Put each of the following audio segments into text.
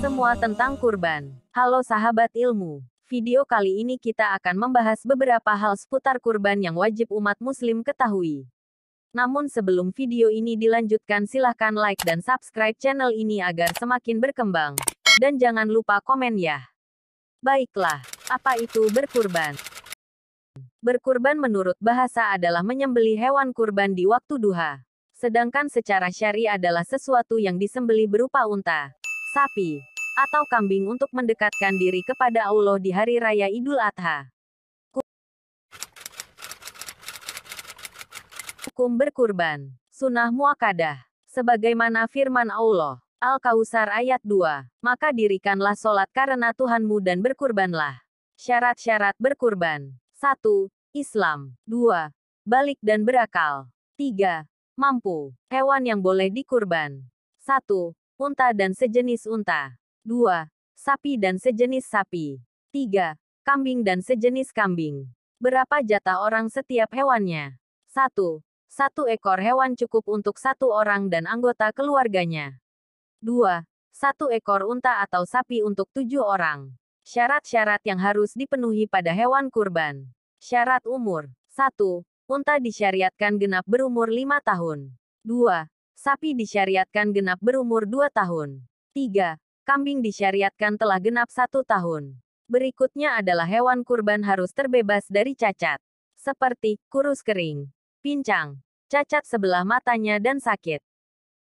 Semua tentang kurban. Halo sahabat ilmu. Video kali ini kita akan membahas beberapa hal seputar kurban yang wajib umat muslim ketahui. Namun sebelum video ini dilanjutkan silahkan like dan subscribe channel ini agar semakin berkembang. Dan jangan lupa komen ya. Baiklah, apa itu berkurban? Berkurban menurut bahasa adalah menyembelih hewan kurban di waktu duha. Sedangkan secara syar'i adalah sesuatu yang disembelih berupa unta, sapi, atau kambing untuk mendekatkan diri kepada Allah di hari raya Idul Adha. Hukum berkurban. Sunnah muakkadah. Sebagaimana firman Allah, Al-Kautsar ayat 2, maka dirikanlah sholat karena Tuhanmu dan berkurbanlah. Syarat-syarat berkurban. 1. Islam. 2. Balik dan berakal. 3. Mampu. Hewan yang boleh dikurban. 1. Unta dan sejenis unta. 2. Sapi dan sejenis sapi. 3. Kambing dan sejenis kambing. Berapa jatah orang setiap hewannya? 1. Satu ekor hewan cukup untuk satu orang dan anggota keluarganya. 2. Satu ekor unta atau sapi untuk 7 orang. Syarat-syarat yang harus dipenuhi pada hewan kurban. Syarat umur. 1. Unta disyariatkan genap berumur 5 tahun. 2. Sapi disyariatkan genap berumur 2 tahun. 3. Kambing disyariatkan telah genap 1 tahun. Berikutnya adalah hewan kurban harus terbebas dari cacat. Seperti, kurus kering, pincang, cacat sebelah matanya dan sakit.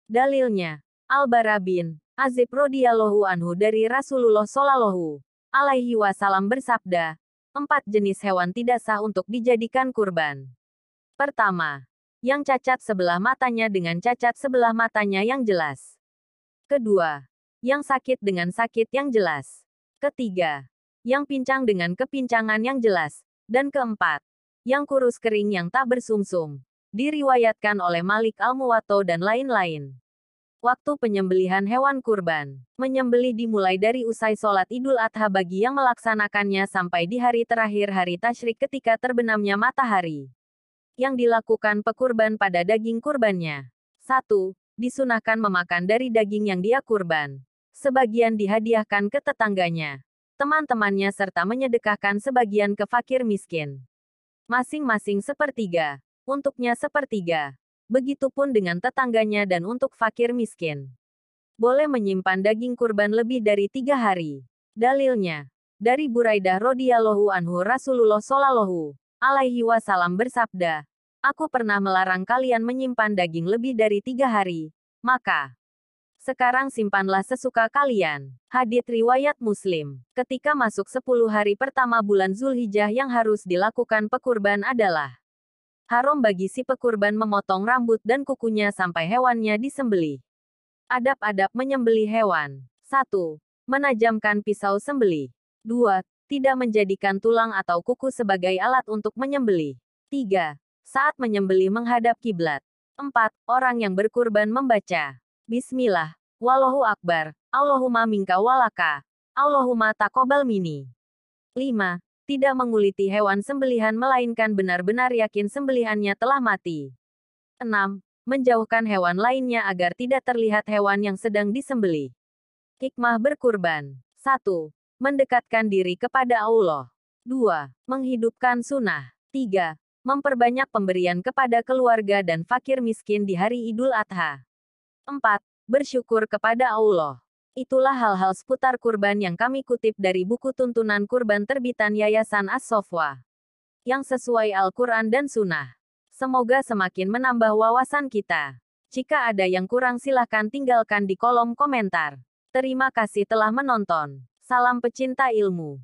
Dalilnya, Al-Bara bin Azib radhiyallahu anhu dari Rasulullah shallallahu alaihi wasallam bersabda, 4 jenis hewan tidak sah untuk dijadikan kurban. Pertama, yang cacat sebelah matanya dengan cacat sebelah matanya yang jelas. Kedua, yang sakit dengan sakit yang jelas. Ketiga, yang pincang dengan kepincangan yang jelas. Dan keempat, yang kurus kering yang tak bersumsum. Diriwayatkan oleh Malik Al-Muwatta dan lain-lain. Waktu penyembelihan hewan kurban. Menyembelih dimulai dari usai sholat Idul Adha bagi yang melaksanakannya sampai di hari terakhir hari tasyrik ketika terbenamnya matahari. Yang dilakukan pekurban pada daging kurbannya. 1. Disunahkan memakan dari daging yang dia kurban. Sebagian dihadiahkan ke tetangganya, teman-temannya serta menyedekahkan sebagian ke fakir miskin. Masing-masing sepertiga. Untuknya sepertiga. Begitupun dengan tetangganya dan untuk fakir miskin. Boleh menyimpan daging kurban lebih dari 3 hari. Dalilnya, dari Buraidah radhiyallahu anhu Rasulullah shallallahu alaihi wasallam bersabda, aku pernah melarang kalian menyimpan daging lebih dari 3 hari. Maka, sekarang simpanlah sesuka kalian. Hadits riwayat Muslim. Ketika masuk 10 hari pertama bulan Zulhijjah yang harus dilakukan pekurban adalah haram bagi si pekurban memotong rambut dan kukunya sampai hewannya disembelih. Adab-adab menyembelih hewan. 1. Menajamkan pisau sembelih. 2. Tidak menjadikan tulang atau kuku sebagai alat untuk menyembelih. 3. Saat menyembelih menghadap kiblat. 4. Orang yang berkurban membaca Bismillah, Wallahu Akbar, Allahumma minka walaka, Allahumma taqabbal minni. 5. Tidak menguliti hewan sembelihan melainkan benar-benar yakin sembelihannya telah mati. 6. Menjauhkan hewan lainnya agar tidak terlihat hewan yang sedang disembelih. Hikmah berkurban. 1. Mendekatkan diri kepada Allah. 2. Menghidupkan sunnah. 3. Memperbanyak pemberian kepada keluarga dan fakir miskin di hari Idul Adha. 4. Bersyukur kepada Allah. Itulah hal-hal seputar kurban yang kami kutip dari buku tuntunan kurban terbitan Yayasan As-Sofwa. Yang sesuai Al-Quran dan Sunnah. Semoga semakin menambah wawasan kita. Jika ada yang kurang silahkan tinggalkan di kolom komentar. Terima kasih telah menonton. Salam pecinta ilmu.